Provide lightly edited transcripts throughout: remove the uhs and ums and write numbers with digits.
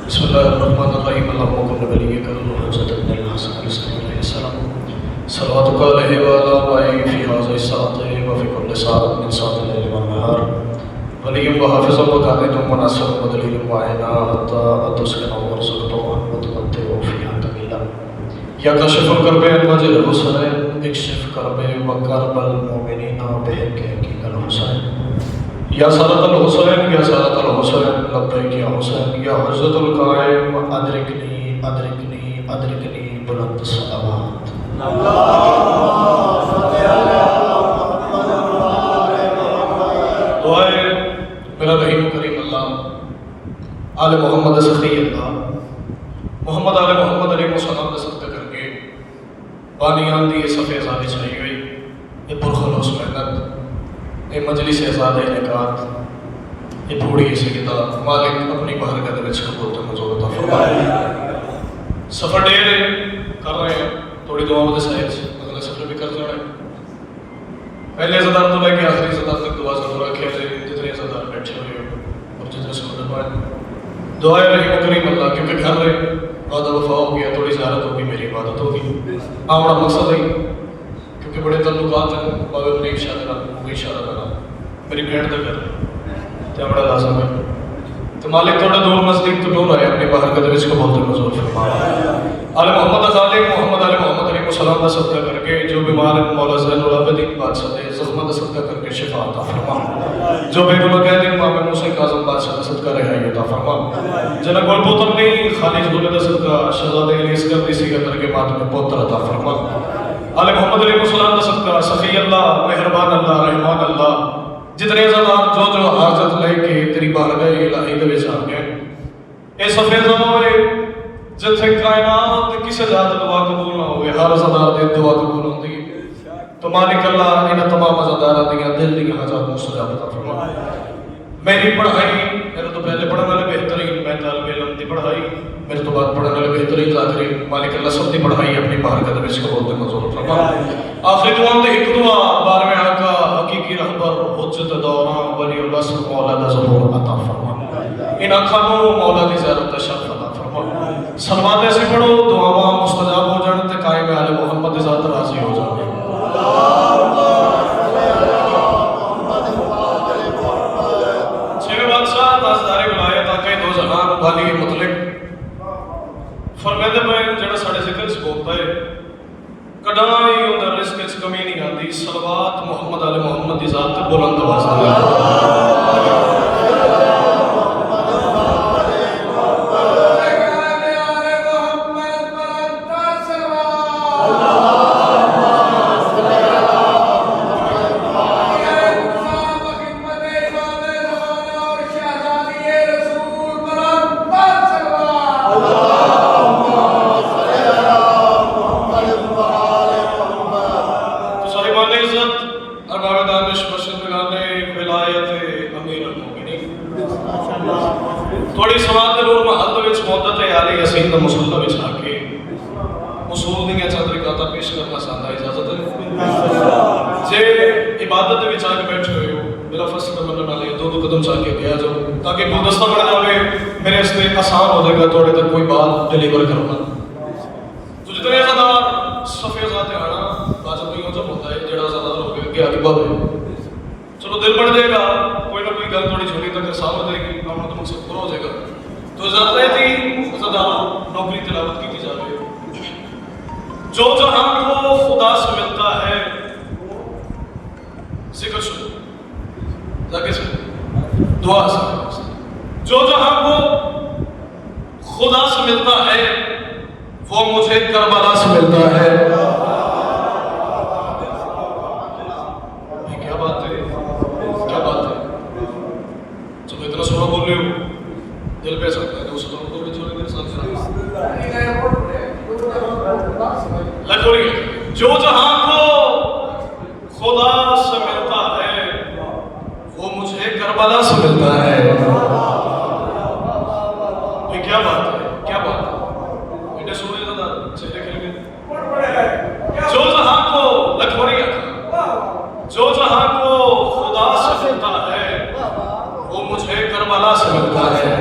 بسم الله الرحمن الرحيم. اللهم كن بنيك الحجة بن الحسن الإسلام عليه السلام صلواتك عليه وعلى آبائه في هذه الساعة وفي كل ساعة من ساعة الليل والنهار ولي وحافظا وقائد وناصر ودليل معينا حتى تسكنه وارزقته وتمتعه فيها طويلا. يا كاشف الكرب وجه الحسين اكشف كرب وكرب المؤمنين بحقك الحسين. یا سادت الحسین یا سادت الحسین لبیک یا حسین یا حضرت القائم ادرکنی ادرکنی ادرکنی بلند صلوات. دعائے میرا رحیم کریم اللہ آل محمد سخی اللہ محمد آل محمد علیہ السلام نے صدقہ کر کے بانیان دی صفحے زادی چھائی گئی یہ پرخلوص محنت یہ مجلس اعزاد انعقاد یہ تھوڑی سی کتاب مالک اپنی بارگاہ وچ قبول تے منظور عطا فرمائے. سفر ڈیر کر رہے ہیں تھوڑی دعا دے سائز اگلا سفر بھی کر جانا ہے. پہلے عزادار تو لے کے آخری عزادار تک دعا ضرور رکھے جائے جتنے عزادار بیٹھے ہوئے اور جتنے سمجھ پائے. دعائے رحیم کریم اللہ کیونکہ گھر رہے وعدہ وفا ہو گیا تھوڑی زیارت ہوگی میری عبادت ہوگی آمنا مقصد ہے کہ بڑے تعلقات ہیں بابے منیب شاہ دینا وہی شاہ دینا میری بھیڑ دے کر تے بڑا لازم ہے تو مالک تھوڑا دور نزدیک تو دور آئے اپنی باہر قدر اس کو بولتے مزور فرما. آل محمد ازالک محمد آل محمد علیہ السلام کا صدقہ کر کے جو بیمار مولا زین العابدین بادشاہ دے زخمہ کا صدقہ کر کے شفا عطا فرما. جو بے گناہ قید امام موسی کاظم بادشاہ کا صدقہ رہائی عطا فرما. جنہ گل پوتر نہیں خالد گل کا صدقہ شہزادہ علی اصغر دی سی کر کے ماتم پوتر عطا فرما. آل محمد علیہ السلام کا صدقہ سخی اللہ مہربان اللہ رحمان اللہ جتنے عزادار جو جو حاجت لے کے تیری بارگاہ الہی دے وچ آ گئے اے صفے زمانے جتھے کائنات کسی ذات دعا قبول نہ ہوئے ہر عزادار دی دعا قبول ہوندی تو مالک اللہ ان تمام عزاداراں دی دل دی حاجات مستجاب عطا فرما. میری پڑھائی میرے تو پہلے پڑھنے والے بہترین میں طالب علم دی پڑھائی میرے تو بعد پڑھنے والے بہترین ذاکرین مالک اللہ سب دی پڑھائی اپنی بارگاہ وچ قبول تے منظور فرما. آخری دعا تے ایک دعا 12ویں آقا حقیقی رہبر حجت دوران ولی اللہ مولا دا ظہور عطا فرما. ان آنکھاں نو مولا دی زیارت دا شرف عطا فرما. صلوات ایسی پڑھو دعاواں مستجاب ہو جان تے قائم آل محمد دی ذات راضی ہو جان. والی مطلق فرمیدے میں جڑا ساڑھے ذکر سے بولتا ہے کڑائی اندر رزق اس کمی نہیں آتی صلوات محمد علیہ محمد دی ذات تے بلند آواز ہے. تھوڑی سوال ضرور محل وچ مدت عالی یسین دا مصلی وچ آ کے اصول دیاں چند رکعتاں پیش کرنا چاہتا ہے اجازت ہے جے عبادت وچ آ کے بیٹھے ہوئے ہو بلا فصل منن والے دو قدم چل کے گیا جاؤ تاکہ گلدستہ بن جاوے میرے اس پہ آسان ہو جائے گا تھوڑے تک کوئی بات ڈیلیور کرنا. تو جتنے عزادار صفے ذات آنا باجبیوں جب ہوتا ہے جڑا عزادار ہو گیا کہ آگے بڑھے چلو دل بڑھ جائے گا کوئی نہ کوئی گل تھوڑی چھوٹی تک آسان ہو جائے گی ہمارا تو مقصد پورا ہو جائے گا. تو زیادہ تھی عزادار نوکری تلاوت کی جائے جو جہاں کو خدا سے ملتا ہے ذکر سنو ذکر سنو دعا سے جو جہاں کو خدا سے ملتا ہے وہ مجھے کربلا سے ملتا ہے. کیا بات ہے کیا بات ہے جب اتنا سونا بول رہے ہو دل پہ سکتا ہے دوسروں کو بھی چھوڑے میرے ساتھ لکھوڑی جو جہاں کو خدا سے ملتا ہے وہ مجھے کربلا سے ملتا ہے. یہ کیا بات ہے کیا بات ہے انہیں سونے زیادہ چہرے کھل گئے جو جہاں کو لکھوڑی جو جہاں کو خدا سے ملتا ہے.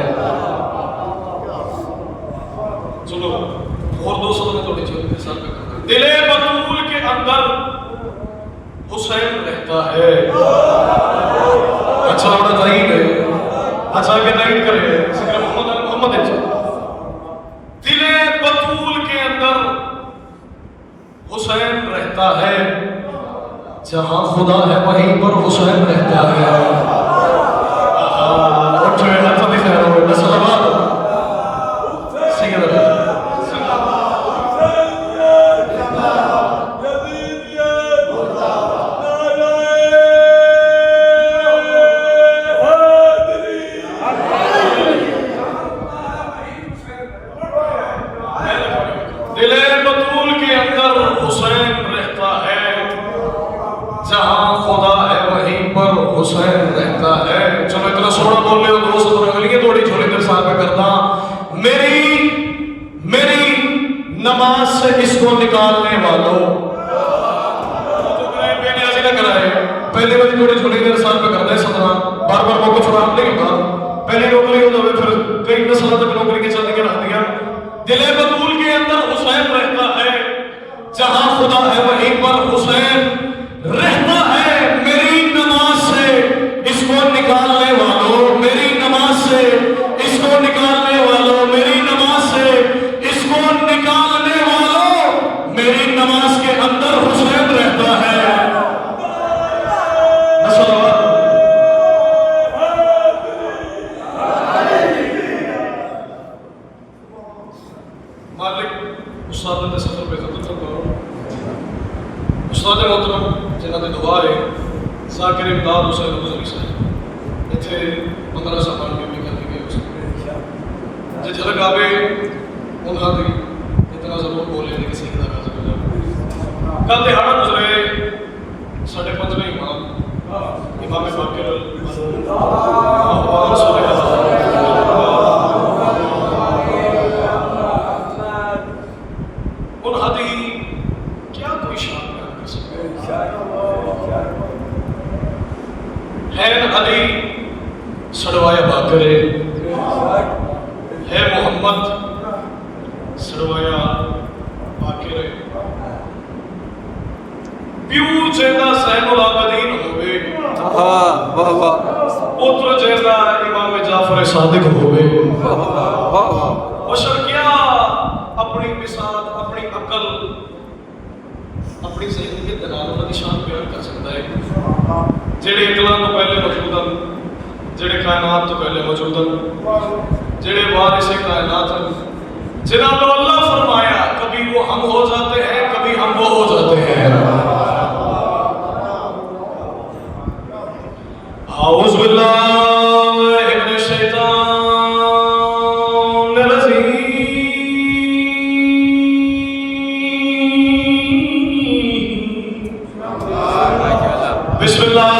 چلو اور دو سب میں تھوڑی چھوٹی مثال پہ کرتا ہوں. دل بطول کے اندر حسین رہتا ہے. اچھا بڑا ضعیف ہے. اچھا کہ نہیں کرے ذکر محمد ہے. دل بطول کے اندر حسین رہتا ہے. جہاں خدا ہے وہیں پر حسین رہتا ہے. اٹھو ہاتھ دکھا رہا ہوں سلامات سیدھا حسین رہتا ہے. چلو اتنا سوڑا بول لے ہو دوست رنگلیے تھوڑی چھوڑی در صاحب میں کرتا. میری نماز سے اس کو نکالنے والوں تو کرائے بے نیازی نہ کرائے. پہلی باری تھوڑی چھوڑی در صاحب میں کرتا ہے صدرہ بار بار موقع فراہم نہیں ہوتا. پہلی نوکری ہوتا ہے پھر کئی نسلوں تک نوکری کے چلنے کے رکھ دیا. دل بطول کے اندر حسین رہتا ہے. جہاں خدا ہے وہیں پر حسین رہتا ہے. میری نماز سے اس کو نکالنے والوں, میری نماز سے اس کو نکالنے والوں, میری نماز سے اس کو نکالنے والوں, میری نماز کے اندر حسین رہتا ہے. مالک استاد نے سفر پہ خطر کرتا ہوں. استاد محترم جنہاں دے دعا ہے ذاکر امداد حسین گزری صاحب اتنے 15 سال بھی کرنے گئے اس میں جی جھلک آوے انہاں دی اتنا ضرور بولے نہیں کسی کا کہا سکتا. کل دہاڑا گزرے ساڑھے 15 امام باقر انہاں دی کیا کوئی شان بیان کر سکتے حین علی سڑوایا باقر ہے محمد سڑوایا باقر پیو جیدہ زین العابدین ہوئے پتر جیدہ امام جعفر صادق ہوئے. بشر کیا اپنی مثال اپنی عقل اپنی ذہنیت دلالت کی شان بیان کر سکتا ہے. جڑے اقلام تو پہلے موجود ہیں, جڑے کائنات تو پہلے موجود ہیں, جڑے وارث کائنات ہیں, جنہاں کو اللہ فرمایا کبھی وہ ہم ہو جاتے ہیں کبھی ہم وہ ہو جاتے ہیں. اعوذ باللہ من الشیطان الرجیم. بسم اللہ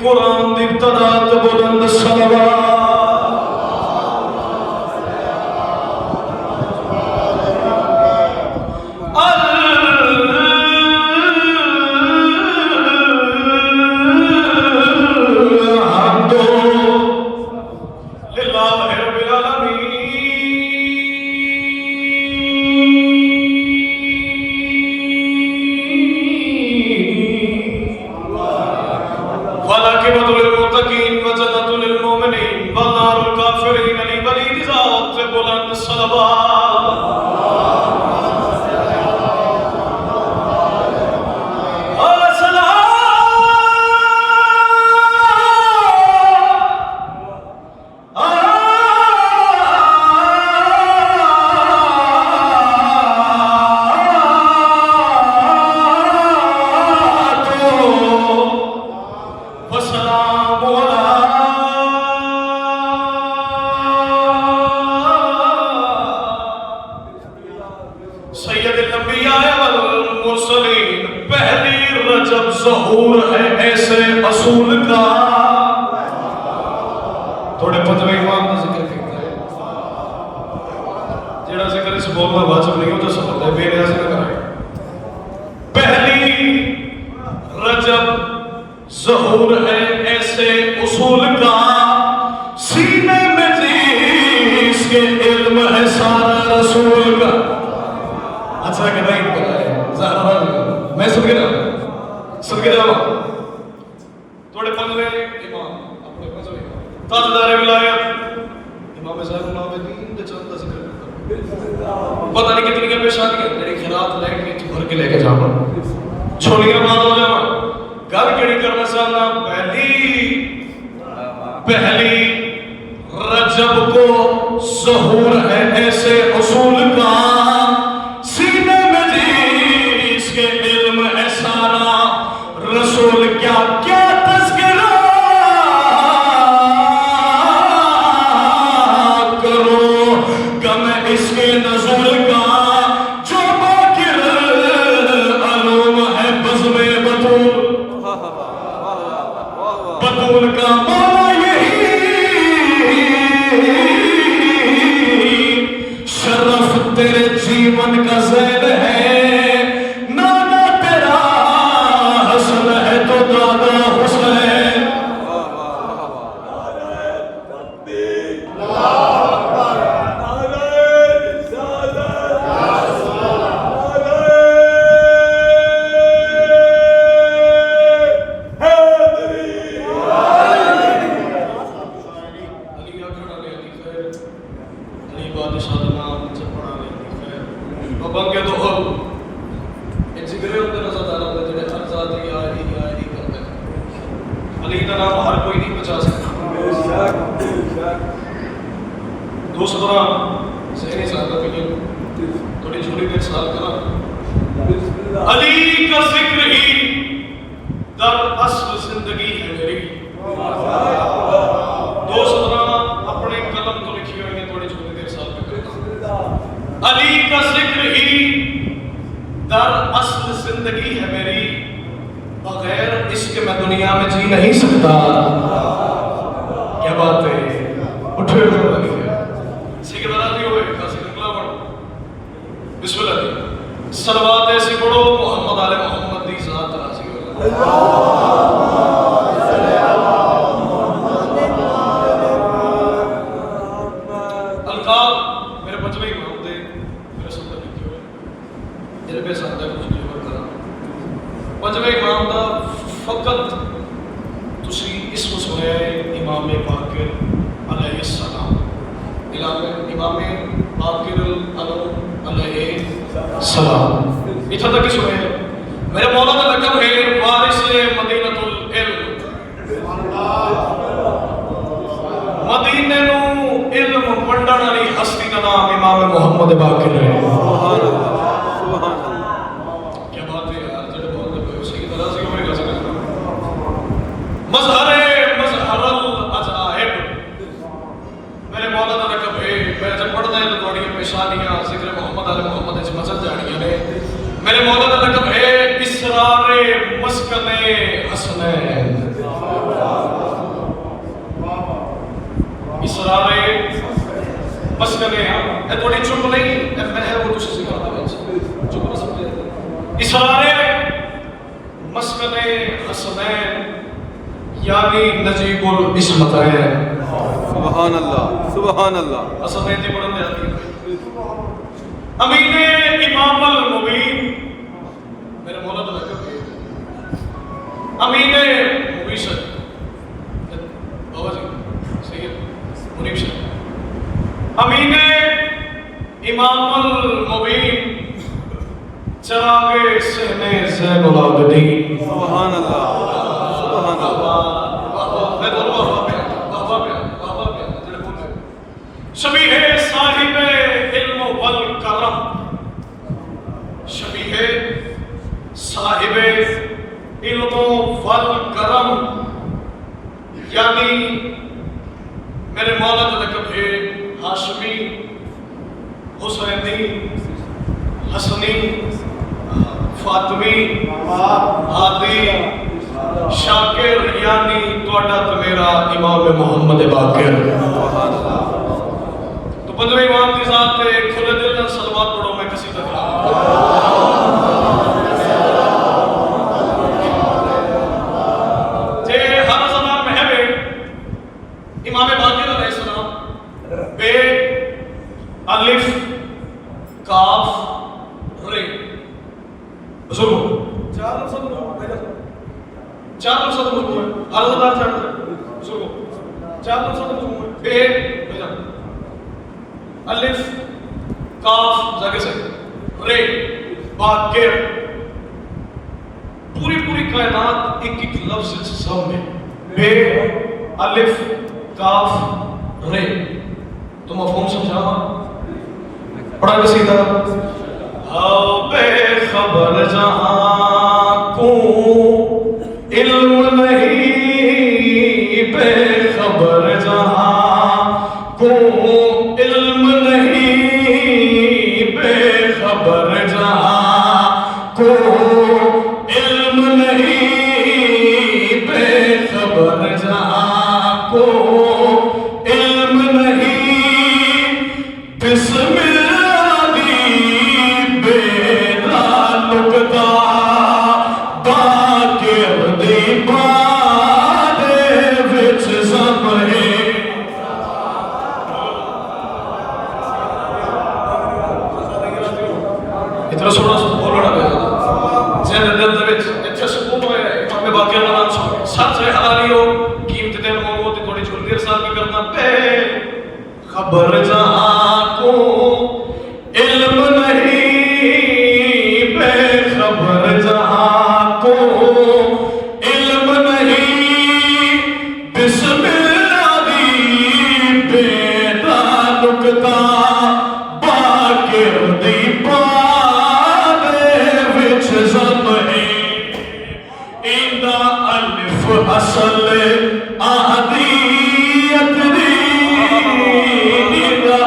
قرآن دی ابتداء بلند الصلوات. سید الانبیاء والمرسلین پہلی رجب ظہور ہے ایسے اصول کا. تھوڑے پتوے امام کا ذکر کرتا ہے جیڑا ذکر اس بولنا واجب نہیں ہوتا سمجھتا ہے بے نیازی نہ کرائے. پہلی کہ نہیں بتائے زہرا میں سن کے جاؤں تھوڑے پنجوے امام اپنے پنجوے تاجدار ولایت امام زین العابدین دے چند کا ذکر کرتا پتہ نہیں کتنی کے پیشانیاں میرے خیرات لے کے بھر کے لے کے جاؤں چھوڑیاں بات ہو جاؤں گھر کیڑی کرنا چاہنا پہلی رجب کو ظہور ہے ایسے اصول کا سینے میں جس کے علم ہے سارا رسول کیا کیا تذکرہ کرو غم اس کے نزول کا جو باقر علوم ہے بزم بطول کا مولا یہی شرف تیرے جیون کا زین ہے نانا تیرا حسن ہے تو دادا حسین دوسرا ذہنی سادہ بگن تھوڑی چھوڑی دیر سال کرا علی کا ذکر ہی در اصل زندگی ہے میری دوسرا اپنے قلم تو لکھی ہوئی ہیں تھوڑی چھوڑی دیر سال پہ کرتا علی کا ذکر ہی در اصل زندگی ہے میری بغیر اس کے میں دنیا میں جی نہیں سکتا کیا بات ہے اٹھے ہوئے سیکھ براتی ہوئے کاسی نکلا پڑھو بسم اللہ دی صلوات ایسی پڑھو محمد آل محمد دی ذات راضی ہو القاب میرے پنجوے امام دے میرے سندر لکھے ہوئے جنہیں بے سندر کچھ نہیں کرا پنجوے امام دا فقط تسی اسم سنے امام باقر علیہ السلام امام باقر علیہ السلام اتنا تک اس میں میرے مولا کا لقب ہے وارث مدینہ العلم مدینے نو علم ونڈن والی ہستی کا نام امام محمد باقر ہے سبحان اللہ کیا بات ہے یار جڑے بول رہے ہو اسی کی طرح سے کوئی کیسے کرتا مظہر العجائب میرے مولا کا لقب ہے میں جب پڑھتا ہے تو تھوڑی پیشانیاں ذکر محمد علیہ محمد سے مچل جانیاں نے میرے مولا کا لقب ہے اسرار مسکن حسنین اسرار مسکن ہے تھوڑی چپ نہیں میں ہے وہ تجھے سکھاتا ہے چپ نہ سمجھے اسرار مسکن حسنین یعنی نجیب العصمتین سبحان اللہ سبحان اللہ حسنین جی پڑھنے آتی ہے امین امام المبین میرے مولا تو لقب ہے امین مبین شاہ بابا جی صحیح ہے منیب شاہ امین امام المبین چراغ صحن زین العابدین سبحان اللہ سبحان اللہ میں بولوں شبیہ صاحب علم والکرم شبیہ صاحب علم والکرم یعنی میرے مولا کا لقب ہے ہاشمی حسینی حسنی فاطمی ہادی شاکر یعنی توڑا تو میرا امام محمد باقر تو پنجویں امام کی ذات پہ کھلے دل نہ صلوات پڑھو میں کسی تک جے ہر زمان میں ہے بے امام باقر علیہ السلام بے الف کاف رے بزرگوں چار لفظ مرکو ہے عرض دار چاہتا ہے بزرگوں چار لفظ مرکو ہے بے بجان الف کاف زاگے سے رے باکر پوری کائنات ایک ایک لفظ سب میں بے الف کاف رے تو مفہوم سمجھا پڑھا گا سیدھا ہاؤ بے خبر جہاں کو علم نہیں بے خبر جہاں کو علم نہیں بے خبر جہاں کو علم نہیں بے خبر جہاں کو علم نہیں بسم اللہ دی بیدا نکتا باکر دی بادے وچ زمہے اتنا سونا بولنا گیا زین دل دے وچ اتھے سکون ہویا امام باقر دا نام سن سچ ہے حلالی ہو قیمت دین مانگو تے تھوڑی چھوڑ دیر سال بھی کرنا بے خبر جہاں کو علم نہیں بے خبر جہاں کو علم نہیں بسم اللہ دی بیدا نکتا باقر دی اصل احدیت دی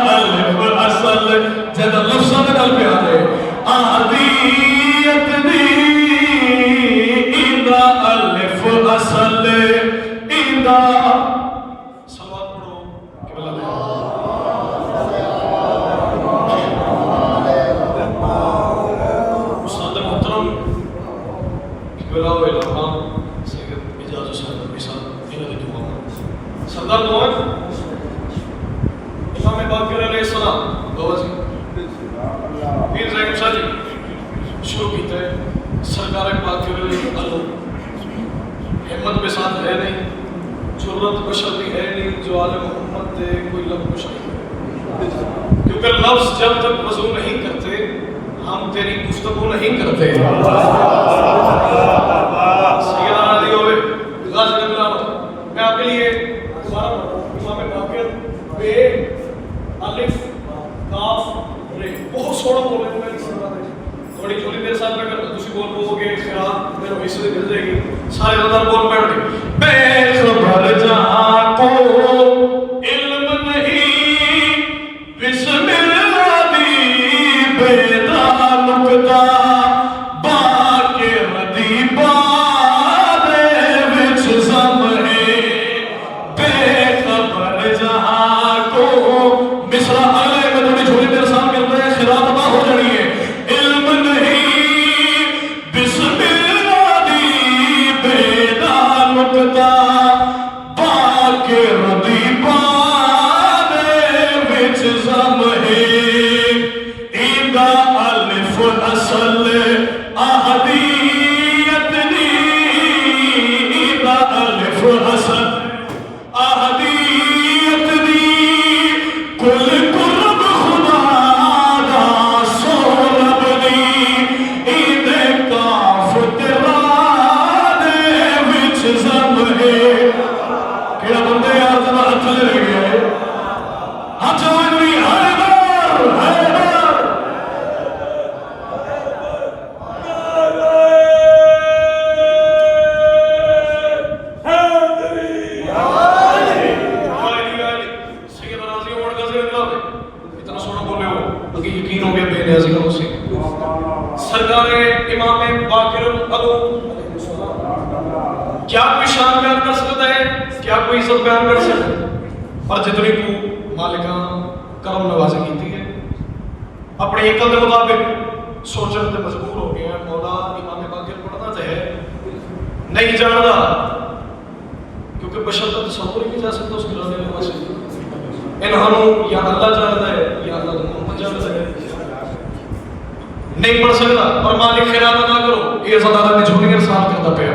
الف اصل جد لفظاں دے گل پہ آ رہے احدیت دی الف اصل صلوات پڑھو کہ اللہ استاد محترم قبلہ و علماء سردار دوان امام باقر علیہ السلام گوازی پیر زائم شاہ جی شروع کیتا ہے سرکار باقر علیہ السلام حمد بے ساتھ ہے نہیں جرت بشر بھی ہے نہیں جو آل محمد دے کوئی لفظ بشر نہیں کیونکہ لفظ جب تک وضو نہیں کرتے ہم تیری گفتگو نہیں کرتے سیدہ راضی ہوئے غازی نبی اللہ میں آپ کے لیے امام باقر بے الف کاف رے بہت سوڑا بول رہے ہیں میں نہیں سمجھا تھوڑی چھوٹی دیر ساتھ میں کرتا دوسری بول بولو گے خیرات میرے حصے سے مل جائے گی سارے زدار بول بیٹھ گئے بے خبر جہاں کو علم نہیں بسم اللہ دی بیدا نکتا باقر دی بادے وچ زمہے مصرا آئے میں تھوڑی چھوڑی دیر ساتھ کرتا ہے خیرات تباہ ہو جانی ہے علم نہیں بسم اللہ دی بیدا نکتا باقر دی بادے وچ زمہے ایدہ الف اصل احدیت دی ایدہ الف اصل احدیت دی کل قرب خدا دا سورب دی ایدے کاف تیرا دے وچ زمہے کیڑا بندے یار جب ہاتھ چلے رہ گیا ہے ہاتھ چلے گئی حیدر یقین ہو گیا بے نیازی کا اسے سرکار امام باقر کیا کوئی شان بیان کر سکتا ہے کیا کوئی عزت بیان کر سکتا ہے اور جتنی کو مالکان کرم نوازی کی ہے اپنے عقل کے مطابق سوچنے سے مجبور ہو گئے ہیں مولا امام باقر پڑھنا چاہے نہیں جانتا کیونکہ بشر کا تصور ہی نہیں جا سکتا اس کے لانے میں واسے انہوں یا اللہ جانتا ہے یا اللہ محمد جانتا ہے نہیں پڑھ سکتا پر مالک خیرات ادا کرو یہ عزادارہ نے جھوٹیاں صاف کرتا پیا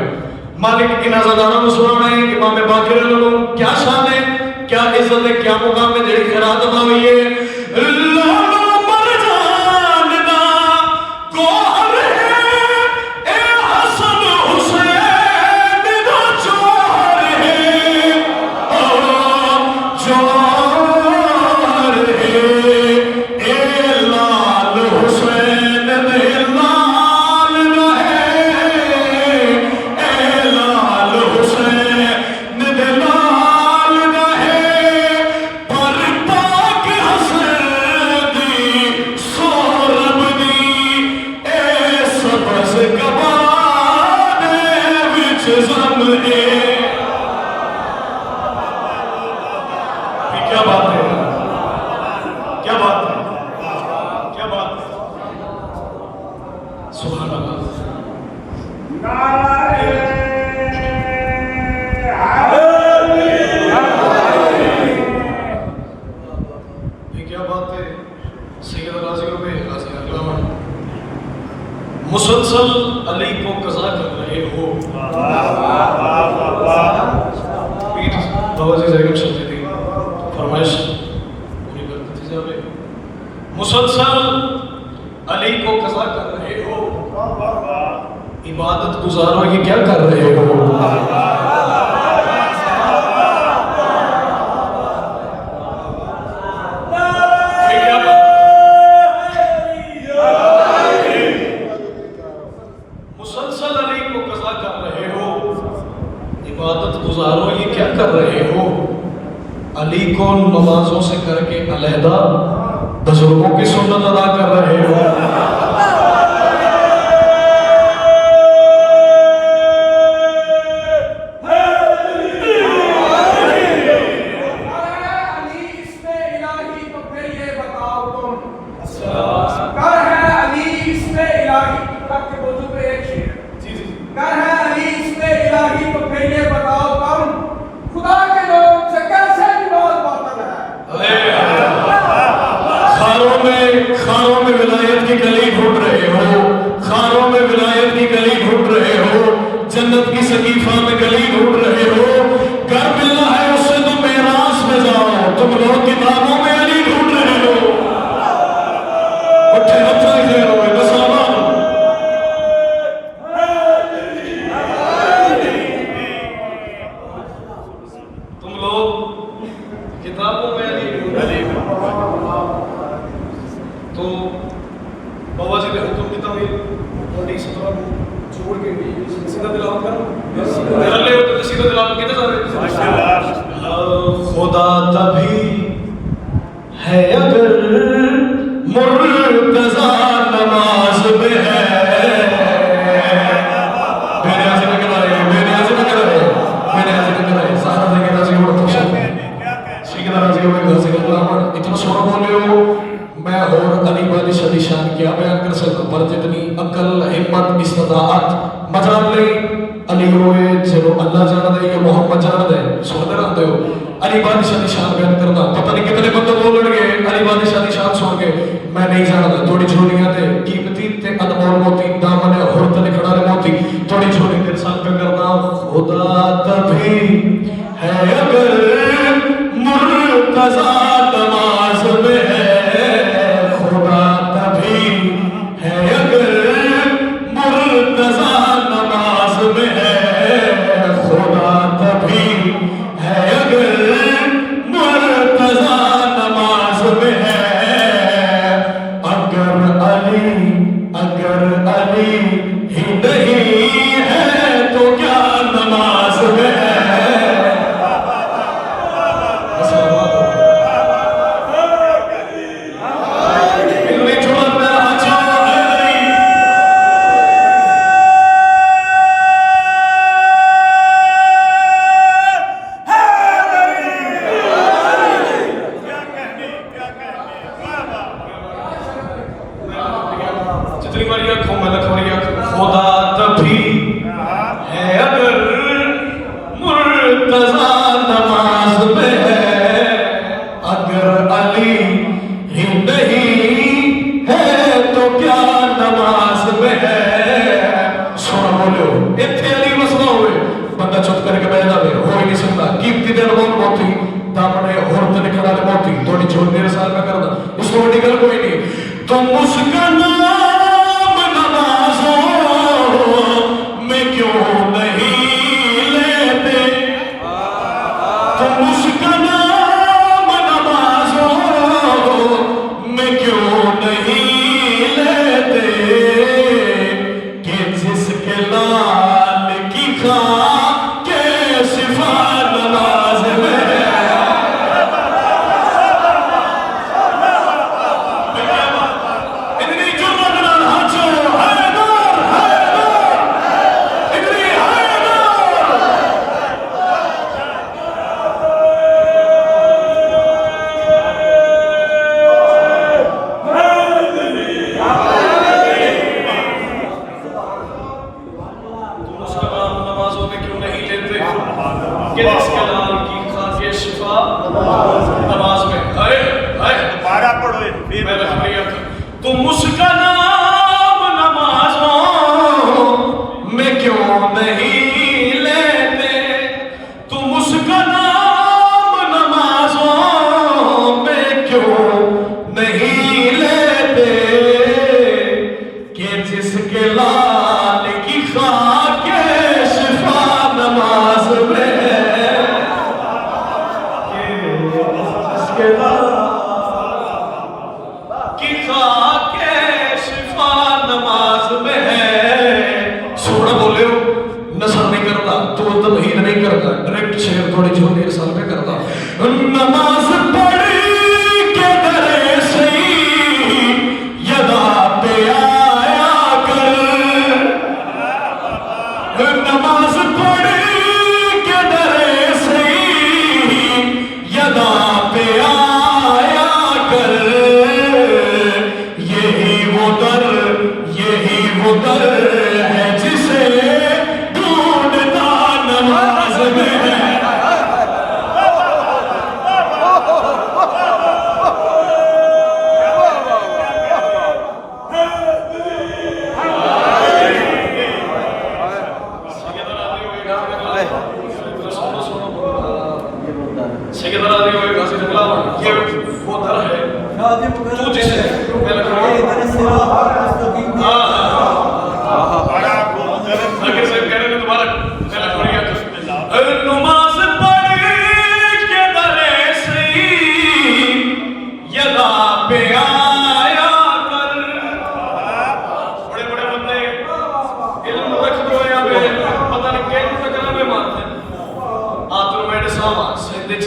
مالک ان عزادارہ نے سنانا ہے امام باقر لوگوں کیا شان ہے کیا عزت ہے کیا مقام ہے جڑی خیرات ادا ہوئی ہے مسلسل علی کو قضا کر رہے ہو پیر بابا جی زیگم شدی تھی فرمائش پوری کرتی تھی جاوے مسلسل علی کو قضا کر رہے ہو عبادت گزارو یہ کیا کر رہے ہو گزارو یہ کیا کر رہے ہو علی کو نمازوں سے کر کے علیحدہ بزرگوں کی سنت ادا کر رہے ہو خانوں میں ولایت کی گلی ڈھونڈ رہے ہو خانوں میں ولایت کی گلی ڈھونڈ رہے ہو جنت کی سقیفہ میں گلی ڈھونڈ رہے ہو گھر ملنا ہے اس سے تم میراث میں جاؤ تم لوگ کتابوں میں علی ڈھونڈ رہے ہو اٹھے اچھا ہی دیر ہوئے بسامان تم لوگ کتابوں میں علی ڈھونڈ رہے ہو تو بابا جی نے حکم دیتا ہوئی بوڈی سترہ کو چھوڑ کے سیدھا تلاوت کرو میرا لے ہوتے تو سیدھا تلاوت کہتے جا رہے خدا تبھی ہے اگر مرتضی نماز میں ہے میرے آزی میں کہہ رہے میرے آزی میں کہہ رہے میرے آزی میں کہہ رہے سارا دے کے راضی ہوڑا تو سیکھنا راضی ہوئے گھر سے کہتا ہوں اتنا سوڑا بولے ہو میں اور علی والی شدی شان کیا بیان کر سکتا پر جتنی عقل حمت استطاعت مجال نہیں علی ہوئے جنو اللہ جانا دے یا محمد جانا دے سوڑتے رہتے ہو علی والی شدی شان بیان کرتا پتہ نہیں کتنے بندہ بولن گے علی والی شدی شان سن کے میں نہیں جانا دے تھوڑی جھوڑیاں دے قیمتی تے انمول موتی دامن حرت نکھڑا لے موتی تھوڑی جھوڑی دے سان پہ کرنا خدا تبھی ہے اگر مرتضی نماز میں ہے اگر علی کے لال کی خاک شفا نماز میں ہے، جس کے لال کی خاک شفا نماز میں ہے. سونا بولے ہو نثر نہیں کرتا، تو تمہید نہیں کرتا، ڈائریکٹ شعر تھوڑی چھوٹی رسال پہ کرتا. نماز پڑھی کے درے سہی یدا پہ آیا کر، نماز پڑھی کے درے سہی یدا پہ آیا کر. یہی وہ در ہے جسے ڈھونڈتا نماز میں ہے.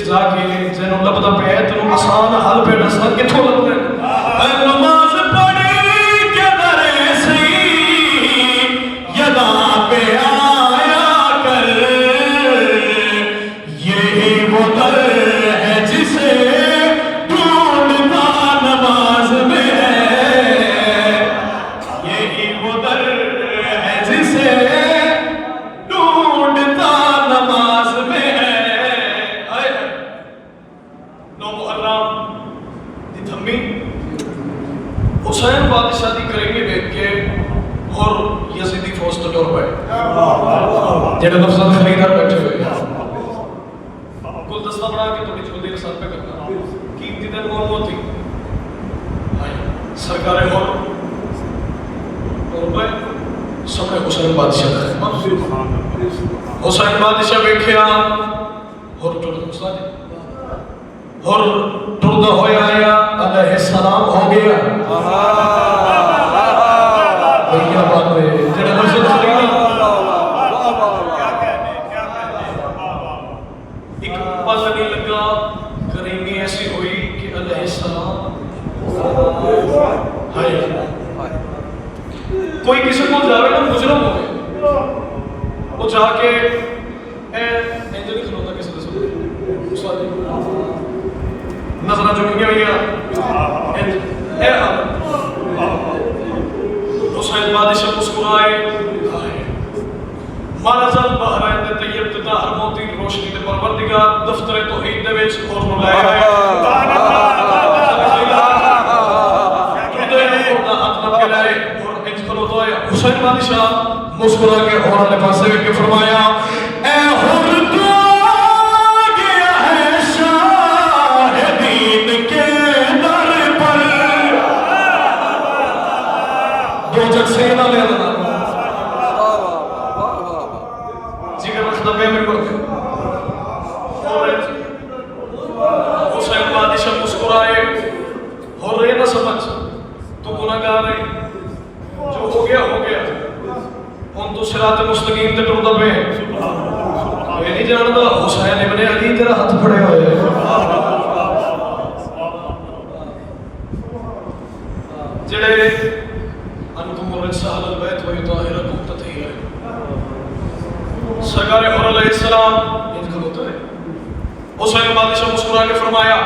جا کے جنوں لبدا پہ تینوں آسان حل پہ دسا کتھوں لبدا ہے. نماز پڑھی کے درے سہی یدا پہ آیا کر. یہی وہ در ہے جسے ڈھونڈتا نماز میں ہے. یہی وہ در ہے جسے ڈھونڈتا نماز میں ہے. حسین بادشاہ دی کریمی دیکھ کے اور یزیدی فوج تو ٹور پائے جنہیں لفظات خریدار بیٹھے ہوئے گلدستہ بڑھا کے تھوڑی جلدی رسال پہ کرنا قیمتی دن کون ہوتی سرکار اور ٹور پائے سمجھے حسین بادشاہ کا حسین بادشاہ بیکھیا اور ٹردہ ہویا آیا علیہ السلام ہو گیا. کیا بات ہے جنہیں مرشد خریدی ایک پل نہیں لگا کریمی ایسی ہوئی کہ علیہ السلام کوئی کسی کو جاوے نا مجرم ہو گئے وہ جا کے انجلی کھلوتا کسی دسو نظرہ جو کیا گیا حسین بادشاہ مسکرائے مارز البحرین دے طیب تے طاہر موتی روشنی دے پروردگار دفتر توحید دے وچ اور ملایا ہے. حسین بادشاہ مسکرا کے اور اللہ پاسے کے فرمایا اے حر سیدہ لے آدھنا جگر رکھتا پہ میں پڑھ حسین بادشاہ مسکرائے ہو رہے نہ سمجھ تو گناہگار ہے جو ہو گیا ان تو صراط مستقیم تے ٹردا پہ یہ نہیں جانتا حسین ابن علی تیرا ہاتھ پھڑے ہوئے جڑے انتم الرجس اہل البیت ویطہرکم تطہیرا سرکار حر علیہ السلام ان کا ہوتا ہے. حسین بادشاہ مسکرا کے فرمایا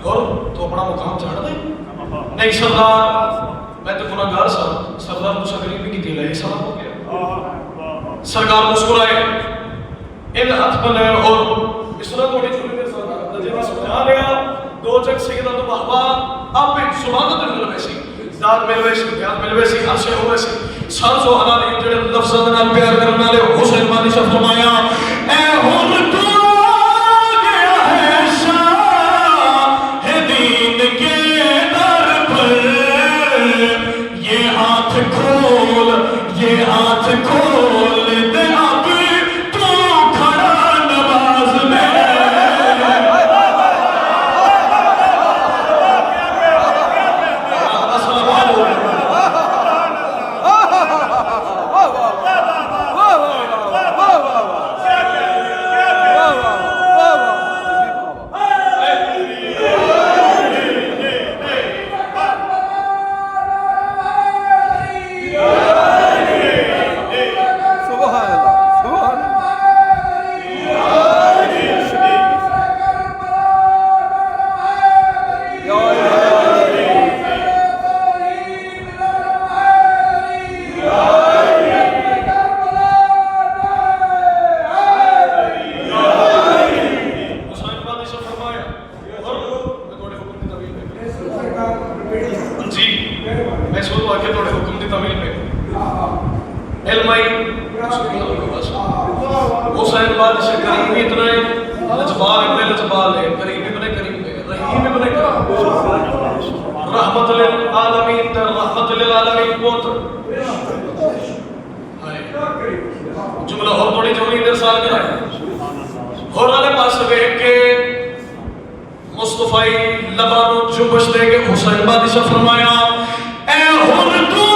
اور تو اپنا مقام چھاڑ دے نہیں سردار میں تو گناہگار سردار موسیٰ کریم کی دل ہے سلام ہو گیا. سرکار مسکرائے ان ہاتھ بلے اور اس طرح تھوڑی چھوڑی دیر سردار جب سمجھا لیا دو جگ سیدہ تو بہبا اب ایک سبحانہ دل ملویسی داد ملویسی بیاد ملویسی ہر شے ہوئیسی سر سو حلالی جڑے لفظات نال پیار کرنا لے حسین بادشاہ فرمایا اے ہر تو گیا ہے شاہ دین کے در پر یہ ہاتھ کھول یہ ہاتھ کھول دے اب تو کھڑا نماز میں حسین بادشاہ کریم اتنا ہے لجبال ابن لجبال ہے کریم ابن کریم ہے رحیم ابن کریم رحمت للعالمین در رحمت للعالمین پوتر جملہ اور تھوڑی جملی در سال کے رہے اور آلے پاس بیٹھ کے مصطفی لبانو جنبش دے کے حسین بادشاہ فرمایا اے ہردو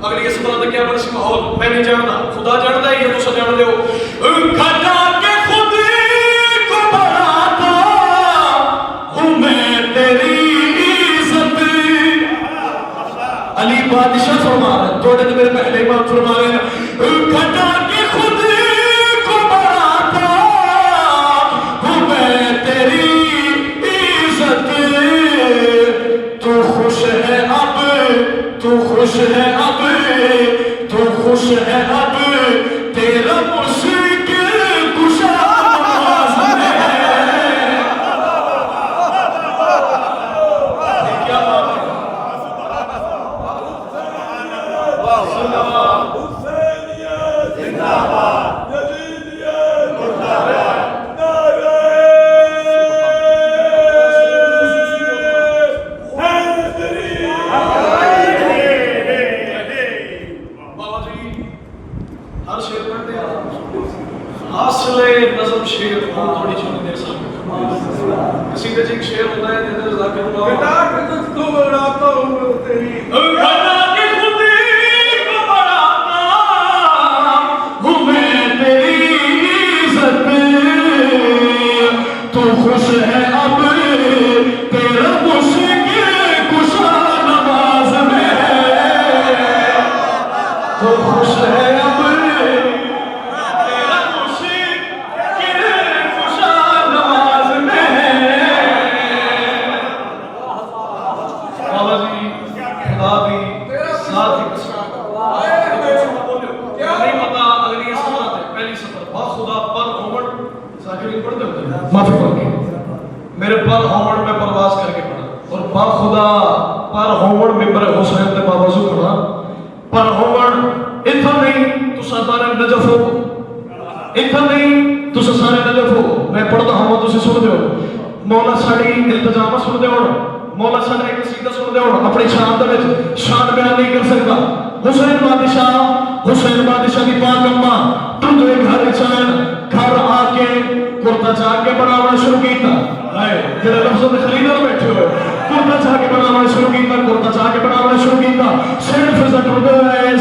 اگلی اس بات کیا بنسی ماحول میں نہیں جانتا خدا جانتا ہے یہ تو سب جان دے ہو کھٹا کے خود کو بڑھاتا ہوں میں تیری عزت علی بادشاہ فرما رہے تھوڑے تو میرے پہلے بات فرما رہے ہیں کھٹا کے خود کو بڑھاتا ہوں میں تیری عزت تو خوش ہے اب تو خوش ہے اب تو خوش ہے اب تیرا مشکل کشا نماز میں کیا بات ہے زندہ باد یزیدیت مردہ باد نظم شیر تھوڑی چھوڑی دیر سال کسی کا جیک شیر ہوتا ہے جیدر ذاکر اللہ گھٹا کے خود کو بڑھاتا ہوں تیری گھٹا کے خود کو بڑھاتا ہوں میں تیری عزت تو خوش ہے اب تیرا مشکل کشا نماز میں تو خوش ہے اب معافی پڑھ کے میرے پر ہومڑ میں پرواز کر کے پڑھا اور با خدا پر ہومڑ ممبر حسین تے باوضو پڑھا پر ہومڑ اتھا نہیں تو سارے نجف ہو اتھا نہیں تو سارے نجف ہو میں پڑھتا ہوں تو سن دے مولا ساڑی التجامہ سن دے مولا ساڑی ایک سیدھا سن دے اپنی شان دے شان بیان نہیں کر سکتا حسین بادشاہ کی پاک اماں تم جو ایک گھر چین گھر آ کے کرتا چاہ کے بناونا شروع کیتا جڑے لفظوں میں خریدر بیٹھے ہوئے کرتا چاہ کے بناونا شروع کیتا کرتا چاہ کے بناونا شروع کیتا صرف زٹر دے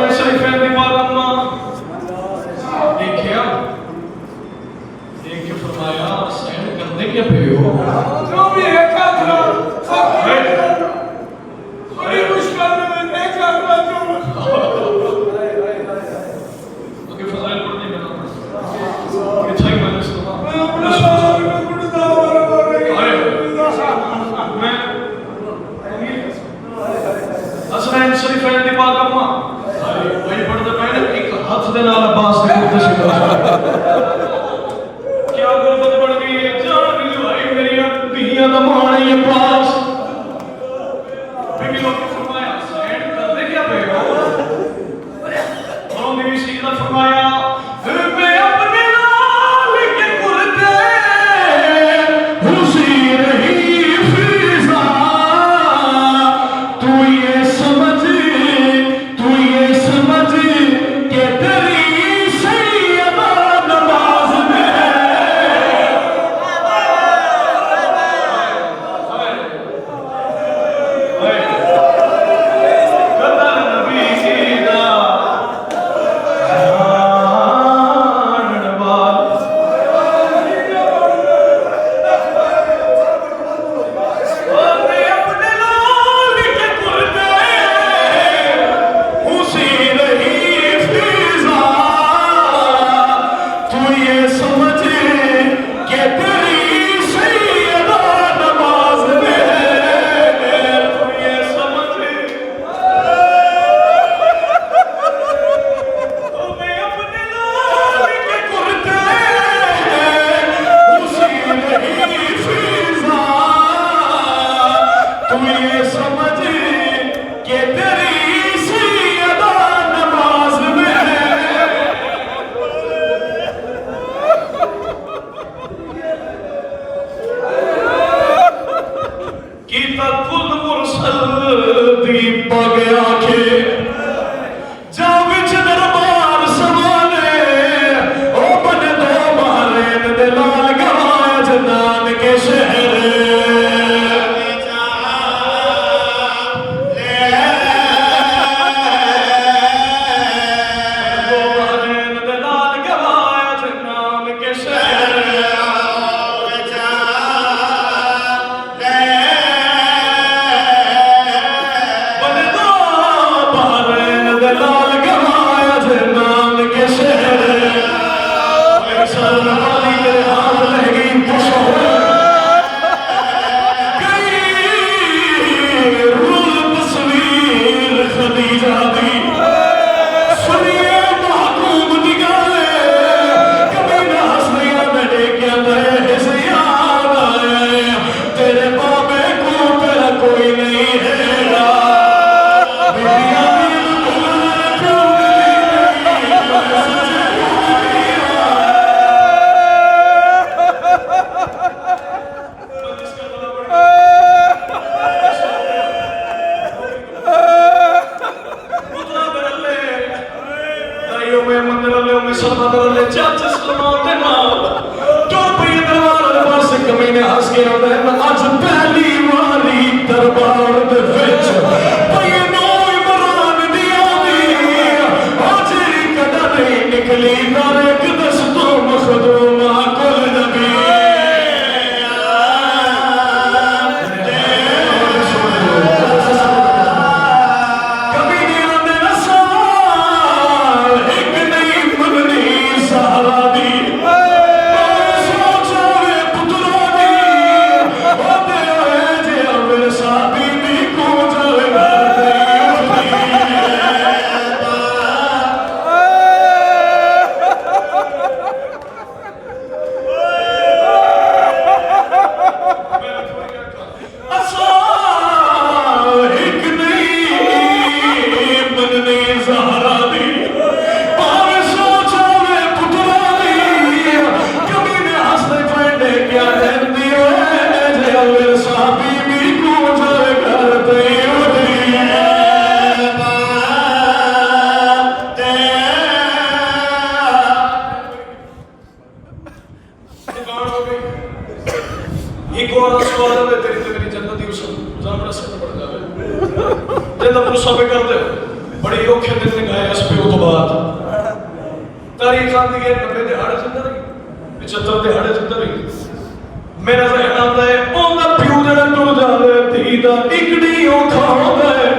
حسنین شریفین دی معلومہ دیکھیا دیکھ کے فرمایا حسین کرنے کیا پہ ہو جو بھی ہے کاترا بڑی مشکل میں دیکھا تھا جو اوکے فضائل پڑھنے میں اچھا ہی میں نے سنا حسنین شریفین دی معلومہ وہی پڑھتے پہنے ایک ہاتھ دے نال عباس نے مدشی کیا غربت بڑھ گئی ہے جان بھی جو آئی میری دنیا دا مانے یہ پاس بیبی لوگ فرمایا حسین کر دے کیا پہ ہو اور میری سیدہ فرمایا میں اپنے لال کے کرتے خوشی رہی فیضا تو یہ سمجھ کہ تیری سیدہ نماز میں قدر نبی دا جان وال میں اپنے لال کے کرتے خوشی رہی فیضا تو یہ سمجھ کہ تیری سیدہ نماز میں تو یہ سمجھ تو میں اپنے لال کے کرتے خوشی رہی فیضا تو یہ سمجھ کہ تیری سیدہ نماز میں کیتا کل مرسل دی پگیا کے جا وچ دربار سوانے او بن دو مہرین دے لال گوایا جنان کے شہر دو مہرین دے لال گوایا جنان کے شہر لال گوایا جنان کے شہر میرے سر والی میرے ہاتھ لہ گئی خوش ہو گئی رول تصویر خدیجہ دی سنیے محکوم نگالے کبھی نہ ہسنیاں میں دیکھیا نئے حسیان آئے تیرے بابے کو تیرا کوئی نہیں ہے تاریخ آتی ہے 90 دہاڑے سے رہی 75 دہاڑے سے رہی میرا ذہن آتا ہے اوندا پیو جڑا ٹر جاوے دھی دا اکڑی اوکھا ہوندا ہے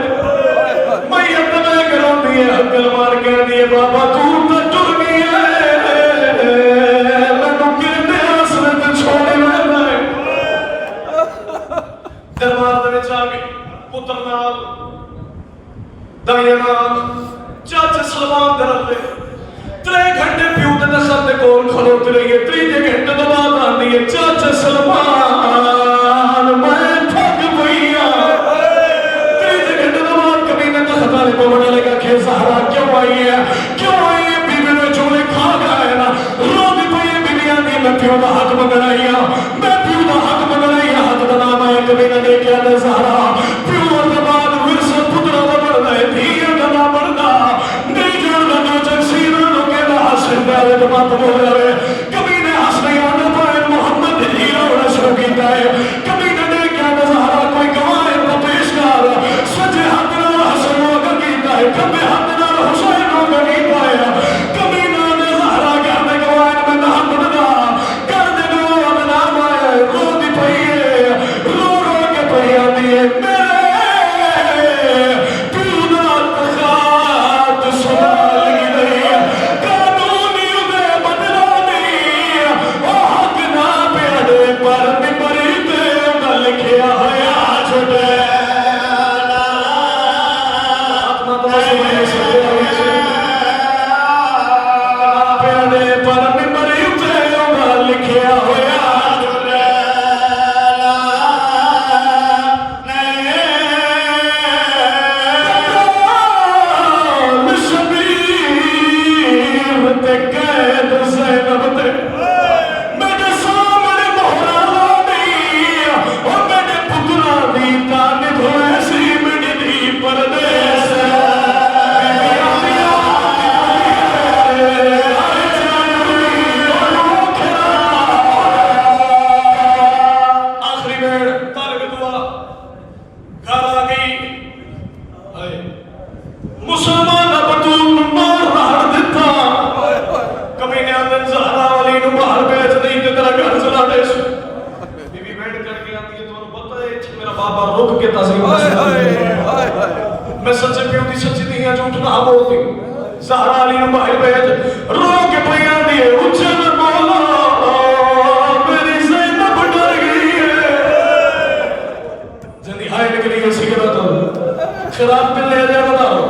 میں اتنا کراندی ہے عقل مار کے دی بابا تو تے ٹر گئی ہے مینوں کہندے آسرے تے چھوڑے رہنا ہے دربار دے وچ آ گئی پتر نال دائیں نال چاچا سلمان دے رہے 3 گھنٹے پیو دے دسر دے کول کھلوتی رہی ہے 3 گھنٹے تو بعد آندی ہے چاچا سلمان میں تھک گئی ہوں 3 گھنٹے تو بعد کبھی نے تو خطا کو بنا لگا کہ زہرا کیوں آئی ہے بی بی میں چولے کھا گیا ہے نا رو بھی پئی ہے بی بی آندی میں پیو دا حق منگنا ہی ہوں میں پیو دا حق منگنا ہی حق دا نام ہے کبھی نہ دیکھا نے زہرا پیو دا بعد ورث پترا دا بڑھنا ہے دھیہ دا نہ بڑھنا نہیں جاننا جو جگسیرہ لو کے دا حسن دارے دا بات بول رہے کبھی نے حسن یاد پائے محمد ہیرہ ہونا شروع کیتا ہے کبھی نہ دیکھا نے زہرا کوئی گواہ کو پیش کر سچے حق نال حسن ہوگا کیتا ہے کبھی حق نال حسین ہوگا کیتا ہے کبھی نہ نے زہرا کہنے گواہ میں نہ بڑھنا کرنے گواہ میں نام آیا ہے رو دی پئی ہے رو رو کے پئی آتی ہے میرے پیو نال تخات سنا لگی نہیں قانونی دے بدلا نہیں او حق نہ پیڑے پر ممبری تے انہاں لکھیا ہویا چھوٹے آتما تو سمجھ سکتے پیڑے پر ممبری تے انہاں لکھیا ہویا میں سچے پیو دی سچی دی ہیں جھوٹ نہ بولتی زہرا علی نو باہر بھیج رو کے پیا دی اونچے میں بولا میری زینب ڈر گئی ہے جلدی ہائے نکلی ہے سگریٹ شراب پہ لے جا بتاؤ